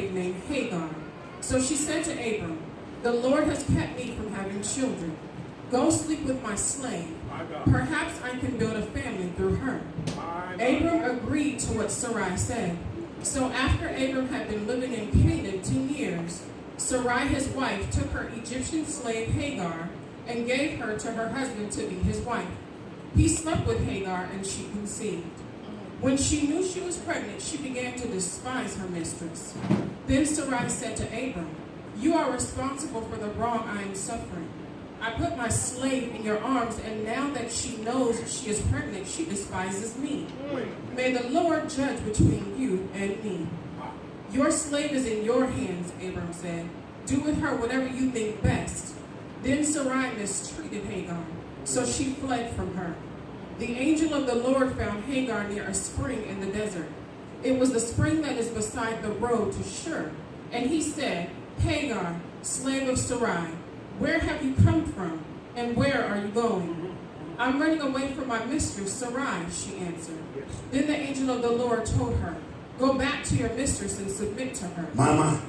slave named Hagar. So she said to Abram, "The Lord has kept me from having children. Go sleep with my slave. Perhaps I can build a family through her." Abram agreed to what Sarai said. So after Abram had been living in Canaan 10 years, Sarai his wife took her Egyptian slave Hagar and gave her to her husband to be his wife. He slept with Hagar and she conceived. When she knew she was pregnant, she began to despise her mistress. Then Sarai said to Abram, "You are responsible for the wrong I am suffering. I put my slave in your arms, and now that she knows she is pregnant, she despises me. May the Lord judge between you and me." "Your slave is in your hands," Abram said. "Do with her whatever you think best." Then Sarai mistreated Hagar, so she fled from her. The angel of the Lord found Hagar near a spring in the desert. It was the spring that is beside the road to Shur. And he said, "Hagar, slave of Sarai, where have you come from, and where are you going?" "I'm running away from my mistress, Sarai," she answered. Then the angel of the Lord told her, "Go back to your mistress and submit to her." Mama.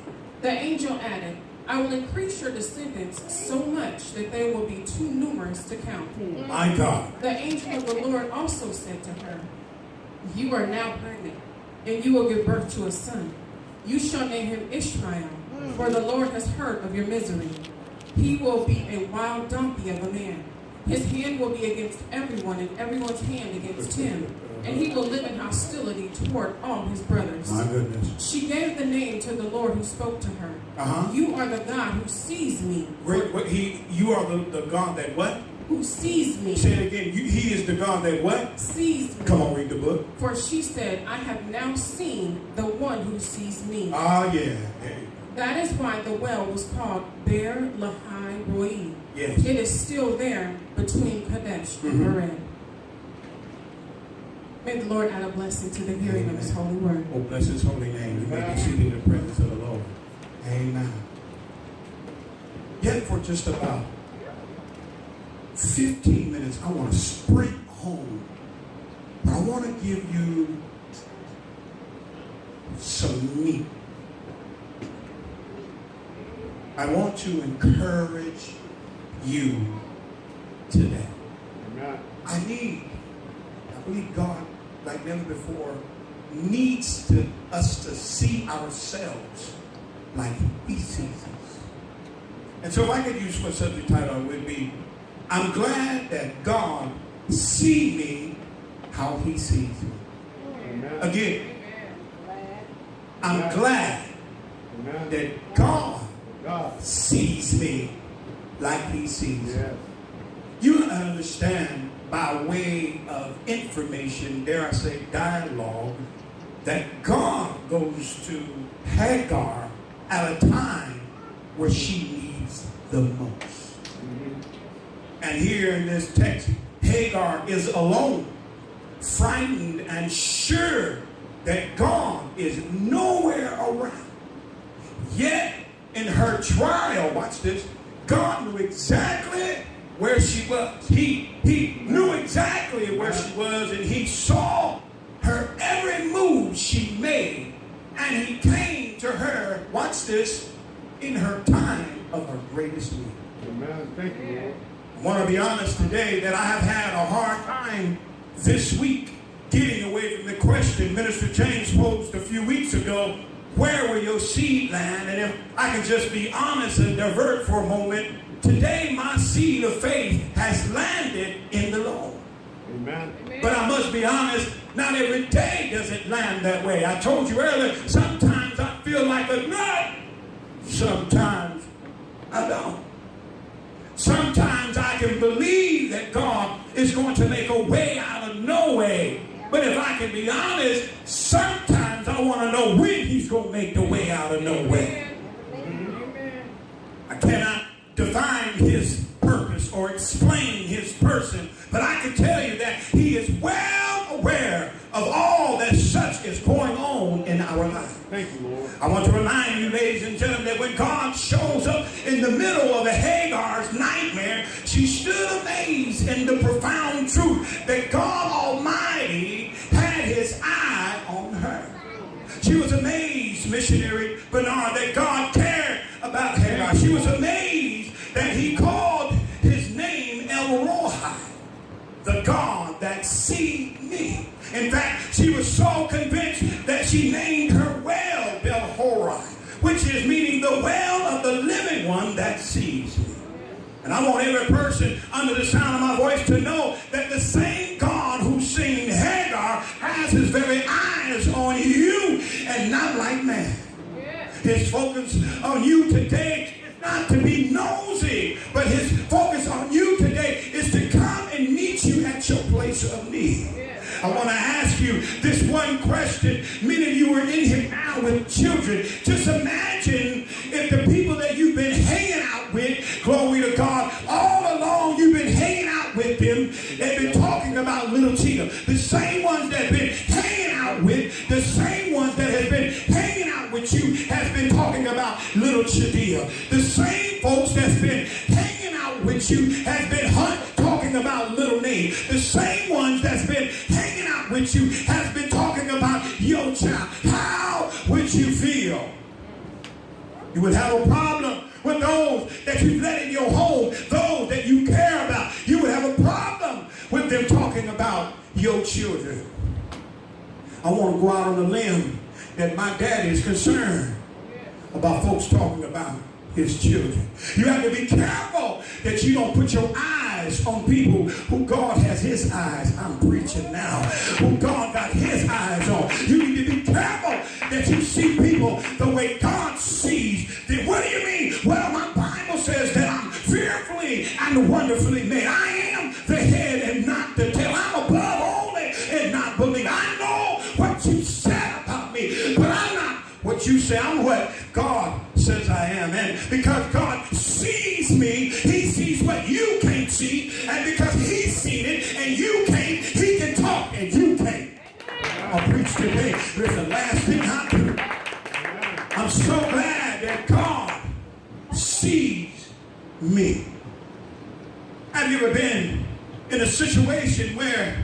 The angel added, "I will increase your descendants so much that they will be too numerous to count." My God. The angel of the Lord also said to her, "You are now pregnant, and you will give birth to a son. You shall name him Ishmael, for the Lord has heard of your misery. He will be a wild donkey of a man. His hand will be against everyone, and everyone's hand against him. And he will live in hostility toward all his brothers." My goodness. She gave the name to the Lord who spoke to her. "You are the God who sees me." You are the God that what? Who sees me. Say it again. He is the God that what? Sees me. Come on, read the book. For she said, "I have now seen the one who sees me." Yeah. That is why the well was called Beer Lahai Roi. Yes. It is still there between Kadesh and Bered. May the Lord add a blessing to the hearing of his holy word. Oh, bless his holy name. You may be seated in the presence of the Lord. Amen. Yet for just about 15 minutes, I want to sprint home. But I want to give you some meat. I want to encourage you today. I believe God, like never before, needs us to see ourselves like he sees us. And so if I could use my subject title, it would be, I'm glad that God sees me how he sees me. Amen. Again, I'm glad that God sees me like he sees me. You understand, by way of information, dare I say dialogue, that God goes to Hagar at a time where she needs the most. And here in this text, Hagar is alone, frightened and sure that God is nowhere around. Yet in her trial, watch this, God knew exactly where she was. He knew exactly where she was, and he saw her every move she made, and he came to her, watch this, in her time of her greatest need. Amen. Thank you, Lord. I want to be honest today that I have had a hard time this week getting away from the question Minister James posed a few weeks ago, where will your seed land? And if I can just be honest and divert for a moment, today my seed of faith has landed in the Lord. Amen. But I must be honest, not every day does it land that way. I told you earlier, sometimes I feel like a nut. Sometimes I don't. Sometimes I can believe that God is going to make a way out of no way. But if I can be honest, sometimes I want to know when he's going to make the way out of no way. I cannot define his purpose or explain his person, but I can tell you that he is well aware of all that such is going on in our life. Thank you, Lord. I want to remind you, ladies and gentlemen, that when God shows up in the middle of Hagar's nightmare, she stood amazed in the profound truth that God Almighty had his eye on her. She was amazed, missionary, but Bernard that God cared about Hagar. She was amazed that he called his name El Roi, the God that sees me. In fact, she was so convinced that she named her well Bel-Horai, which is meaning the well of the living one that sees me. And I want every person under the sound of my voice to know that the same God who seen Hagar has his very eyes on you and not like man. His focus on you today is not to be nosy, but his focus on you today is to come and meet you at your place of need. I want to ask you this one question. Many of you are in here now with children. Just imagine if the people that you've been hanging out with, glory to God, all along you've been hanging out with them, they've been talking about little Tia. The same ones that have been hanging out with, the same ones that have been hanging out with you has been talking about little Chadia. The same folks that's been hanging out with you has been talking about little Nate. The same ones that's been hanging out with you has been talking about your child. How would you feel? You would have a problem with those that you've let in your home, those that you care about. You would have a problem with them talking about your children. I want to go out on a limb that my daddy is concerned about folks talking about his children. You have to be careful that you don't put your eyes on people who God has his eyes. I'm preaching now. Who God got his eyes on. You need to be careful that you see people the way God sees them. What do you mean? Well, my Bible says that I'm fearfully and wonderfully made. I am the head and not the tail. I'm above only and not beneath. I know what you said about me, but I'm not what you say. I'm what God says I am. And because God sees me, he sees what you can't see. And because he's seen it and you can't, he can talk and you can't. I'll preach today. There's the last thing I do. I'm so glad that God sees me. Have you ever been in a situation where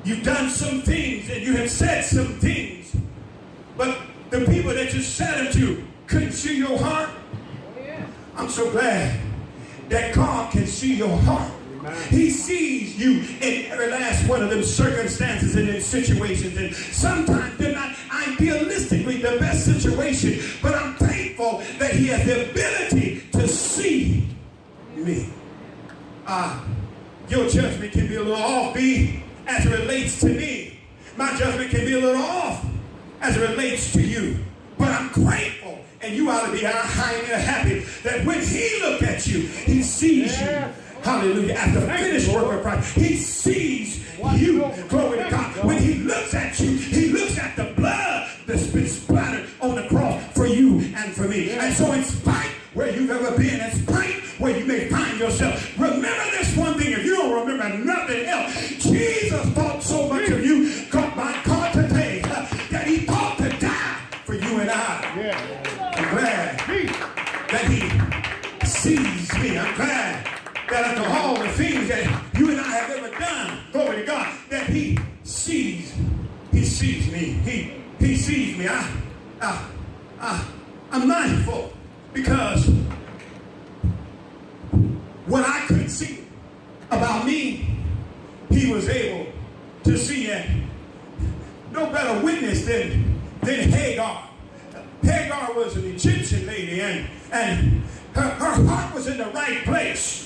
you've done some things and you have said some things, but the people that you said it to couldn't see your heart? I'm so glad that God can see your heart. He sees you in every last one of them circumstances and in situations. And sometimes they're not idealistically the best situation, but I'm thankful that he has the ability to see me. Your judgment can be a little off, B, as it relates to me. My judgment can be a little off as it relates to you. But I'm grateful, and you ought to be happy that when he looks at you, he sees you. Hallelujah. At the finished work of Christ, he sees you. Glory to God. When he looks at you, he looks at the blood that's been splattered on the cross for you and for me. And so in spite where you've ever been, in spite where you may find yourself, remember this one thing. If you don't remember nothing else, Jesus thought so much of you, by God today, that he thought to die for you and I. I'm glad that he sees me. I'm glad that after all the things that you and I have ever done, glory to God, that he sees me. He sees me. I'm mindful because what I couldn't see about me, he was able to see. And no better witness than Hagar. Hagar was an Egyptian lady, and her heart was in the right place.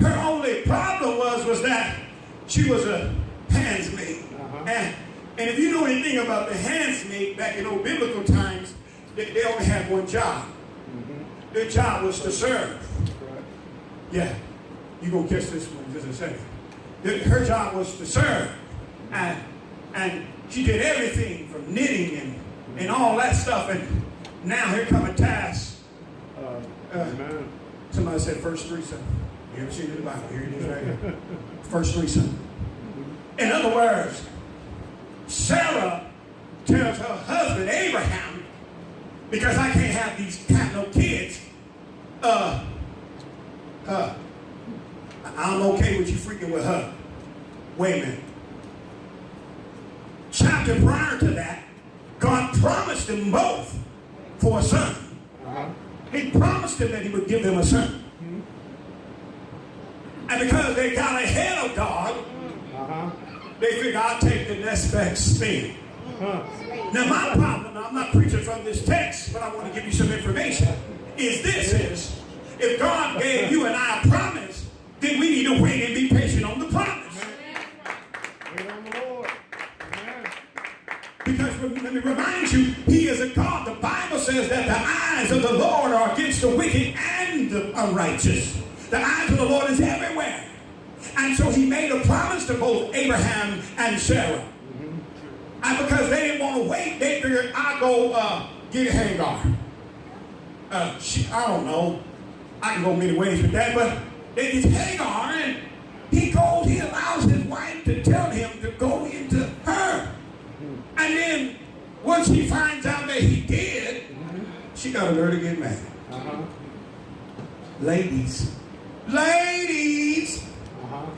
Her only problem was that she was a handsmaid. And if you know anything about the handsmaid back in old biblical times, they only had one job. Their job was to serve. Yeah, you're going to catch this one in just a second. Her job was to serve. And she did everything from knitting and all that stuff. And now here come a task. Somebody said first threesome. You ever seen it in the Bible? Here it is right here. First threesome. In other words, Sarah tells her husband Abraham, because I can't have no kids, I'm okay with you freaking with her. Wait a minute. Chapter prior to that, God promised them both for a son. He promised them that he would give them a son. And because they got ahead of God, they figured, I'll take the next best thing. Now my problem, I'm not preaching from this text, but I want to give you some information, is if God gave you and I a promise, then we need to wait and be patient on the promise. Wait on the Lord. Amen. Because let me remind you, he is a God. The Bible says that the eyes of the Lord are against the wicked and the unrighteous. The eyes of the Lord is everywhere. And so he made a promise to both Abraham and Sarah. And because they didn't want to wait, they figured, I'll go get Hagar. I don't know. I can go many ways with that, but they get Hagar, and he allows his wife to tell him to go into her. And then once he finds out that he did, she got to learn to get mad. Ladies,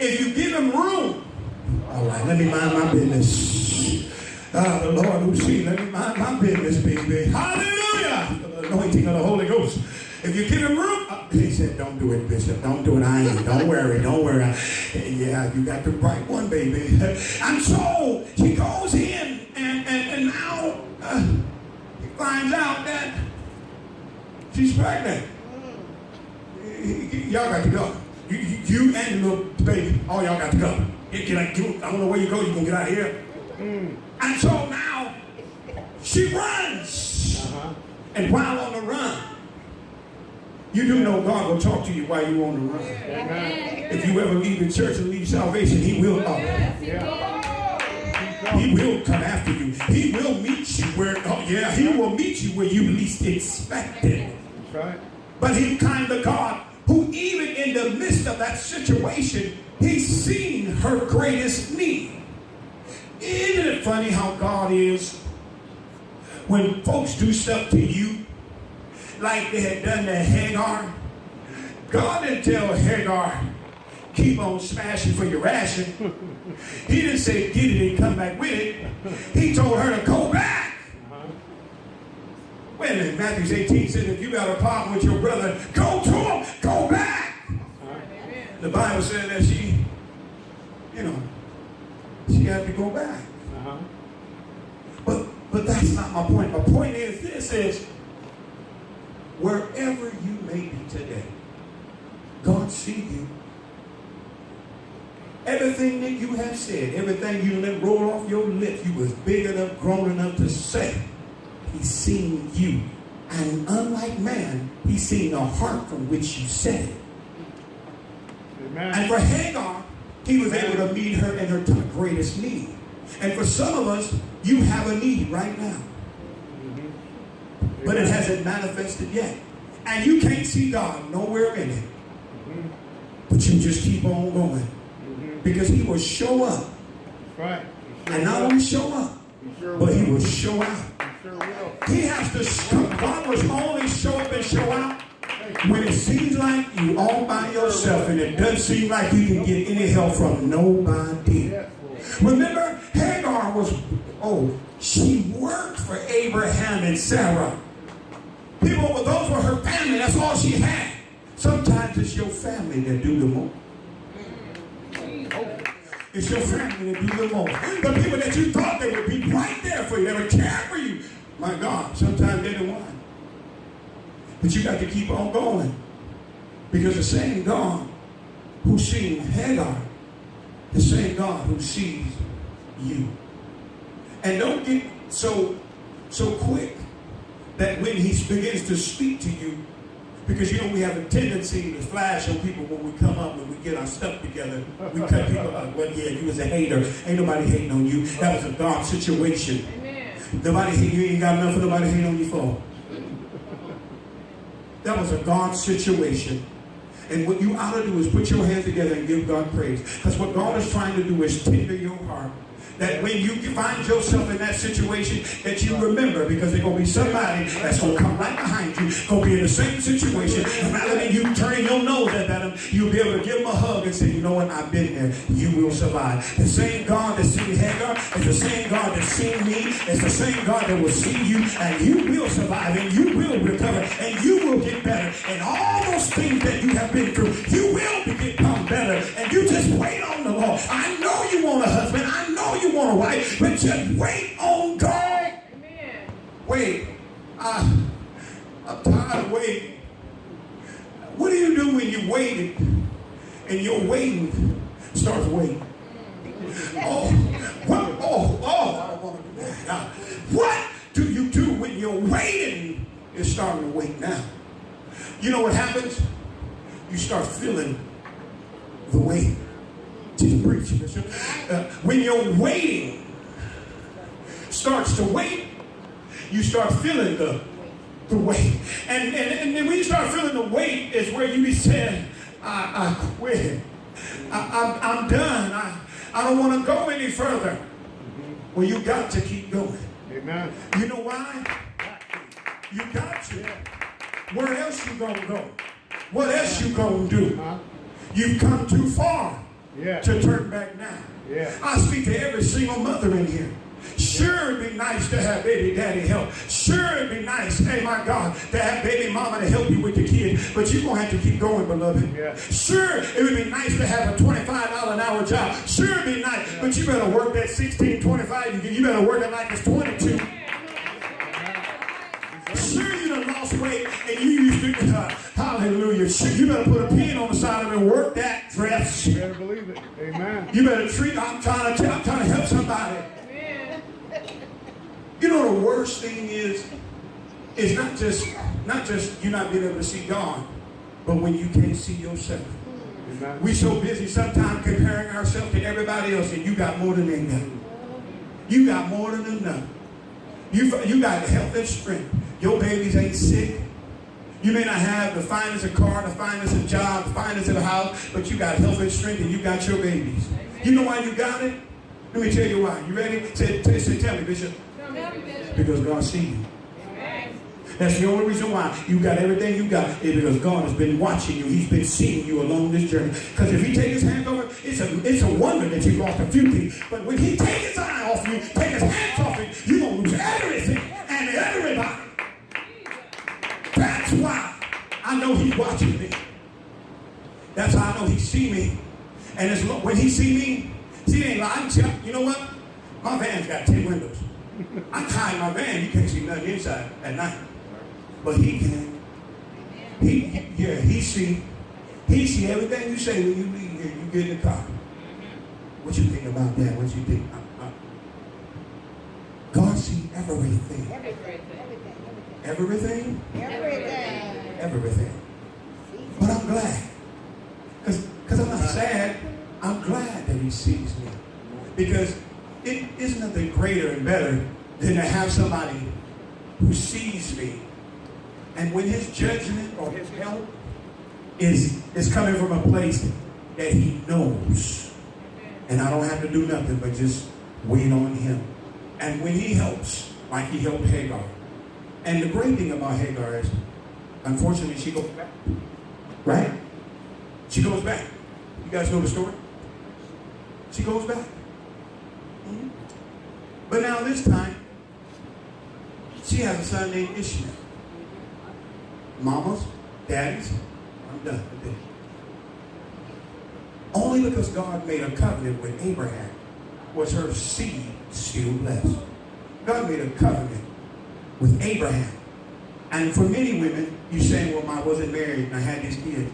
if you give him room, all right, let me mind my business. The Lord who sees, let me mind my business, baby. Hallelujah! The anointing of the Holy Ghost. If you give him room, he said, don't do it, Bishop. Don't do it. I ain't. Don't worry. Yeah, you got the right one, baby. And so she goes in, and now he finds out that she's pregnant. Y'all got to go. You and the little baby, all y'all got to go. I don't know where you go. You're going to get out of here. And so now she runs. And while on the run, you do know God will talk to you while you're on the run. If you ever leave the church and leave salvation, he will come. He will come after you. He will meet you he will meet you where you least expect it. That's right. But he's kind of God who even in the midst of that situation, he's seen her greatest need. Isn't it funny how God is? When folks do stuff to you, like they had done to Hagar, God didn't tell Hagar, keep on smashing for your ration. He didn't say, get it and come back with it. He told her to go back. Wait a minute, Matthew 18 says, if you got a problem with your brother, go to him, go back. The Bible said that she had to go back. But that's not my point. My point is this is, wherever you may be today, God sees you. Everything that you have said, everything you let roll off your lips, you was big enough, grown enough to say, he's seen you. And unlike man, he's seen the heart from which you said it. Amen. And for Hagar, he was able to meet her in her greatest need. And for some of us, you have a need right now. But it hasn't manifested yet. And you can't see God nowhere in it. But you just keep on going. Because he will show up. Right. And not only show up, but he will show out. He has to, God will only show up and show out when it seems like you all by yourself and it doesn't seem like you can get any help from nobody. Remember, Hagar she worked for Abraham and Sarah. Those were her family. That's all she had. Sometimes it's your family that do the most. It's your family that do the most. The people that you thought they would be right there for you, they would care for you. My God, sometimes they don't want. But you got to keep on going. Because the same God who seen Hagar, the same God who sees you. And don't get so quick that when he begins to speak to you, because we have a tendency to flash on people when we come up, when we get our stuff together. We cut people up. Well, yeah, you was a hater. Ain't nobody hating on you. That was a God situation. Amen. Nobody hate you. Ain't got nothing nobody hate on you for. That was a God situation. And what you ought to do is put your hands together and give God praise. Because what God is trying to do is tender your heart. That when you find yourself in that situation, that you remember, because there's going to be somebody that's going to come right behind you, going to be in the same situation, and rather than you turning your nose at them, you'll be able to give them a hug and say, you know what, I've been there. You will survive. The same God that seen Hagar is the same God that's seen me. It's the same God that will see you, and you will survive, and you will recover, and you will get better. And all those things that you have been through, you will become better. And you just wait on the Lord. I know you want a husband. I know you want a wife, but just wait on God. Amen. Wait. I'm tired of waiting. What do you do when you're waiting and your waiting starts waiting? Oh, what? I don't want to do that. Now, what do you do when your waiting is starting to wait now? You know what happens? You start feeling the weight. Just preach, Bishop. When your waiting starts to wait, you start feeling the weight. And then when you start feeling the weight is where you be saying, I quit. I'm done. I don't want to go any further. Well, you got to keep going. Amen. You know why? You got to. Where else you gonna go? What else you gonna do? You've come too far to turn back now. I speak to every single mother in here. Sure, it'd be nice to have baby daddy help. Sure, it'd be nice, hey my God, to have baby mama to help you with the kid. But you're going to have to keep going, beloved. Sure, it would be nice to have a $25 an hour job. Sure, it'd be nice, but you better work that $16.25. You better work it like it's 22. Sure, you done lost weight and you used to, hallelujah. Sure, you better put a pin on the side of it and work that dress. You better believe it. Amen. You better treat, I'm trying to help somebody. You know the worst thing is not just you not being able to see God, but when you can't see yourself. Amen. We so busy sometimes comparing ourselves to everybody else, and you got more than they got. You got more than enough. You got health and strength. Your babies ain't sick. You may not have the finest of car, the finest of job, the finest of the house, but you got health and strength, and you got your babies. You know why you got it? Let me tell you why. You ready? Tell me, Bishop. Because God sees you. That's the only reason why you got everything you got is because God has been watching you. He's been seeing you along this journey. Because if he take his hands over, it's a wonder that you lost a few things. But when he take his eye off you, take his hands off you, you're going to lose everything and everybody. That's why I know he's watching me. That's how I know he see me. And when he see me, see, it ain't lying. You know what? My van's got 10 windows. I hide my van, you can't see nothing inside at night. But he can. He see everything you say when you leave here, you get in the car. What you think about that? What you think? God see everything. Everything? Everything. But I'm glad. Because I'm not sad. I'm glad that he sees me. Because it is nothing greater and better than to have somebody who sees me. And when his judgment or his help is coming from a place that he knows. And I don't have to do nothing but just wait on him. And when he helps, like he helped Hagar. And the great thing about Hagar is, unfortunately, she goes back. Right? She goes back. You guys know the story? She goes back. Mm-hmm. But now this time, she has a son named Ishmael. Mamas, daddies, I'm done with this. Only because God made a covenant with Abraham was her seed still blessed. God made a covenant with Abraham. And for many women, you say, well, I wasn't married and I had these kids.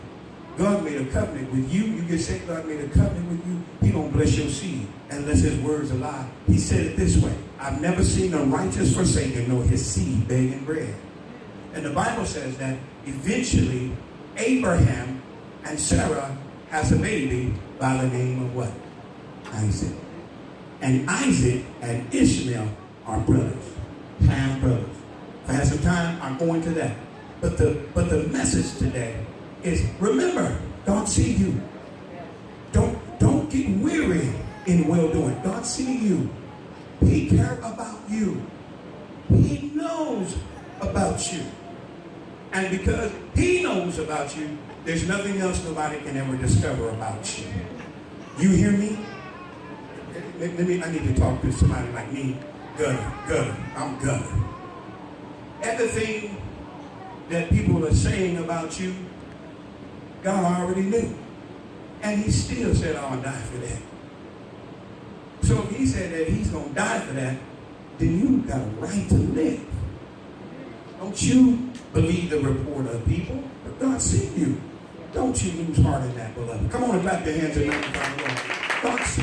God made a covenant with you. You can say God made a covenant with you. He don't bless your seed unless his words are lie. He said it this way. I've never seen the righteous forsaken nor his seed begging bread. And the Bible says that eventually Abraham and Sarah has a baby by the name of what? Isaac. And Isaac and Ishmael are brothers, half brothers. If I have some time, I'm going to that. But the message today is remember, God sees you. Don't get weary in well doing. God sees you. He cares about you. He knows about you. And because he knows about you, there's nothing else nobody can ever discover about you. You hear me? I need to talk to somebody like me. Gutter. I'm gutter. Everything that people are saying about you, God already knew. And he still said, I'll die for that. So if he said that he's going to die for that, then you got a right to live. Don't you believe the report of people, but God see you. Don't you lose heart in that, beloved. Come on and clap your hands and magnify the Lord. God see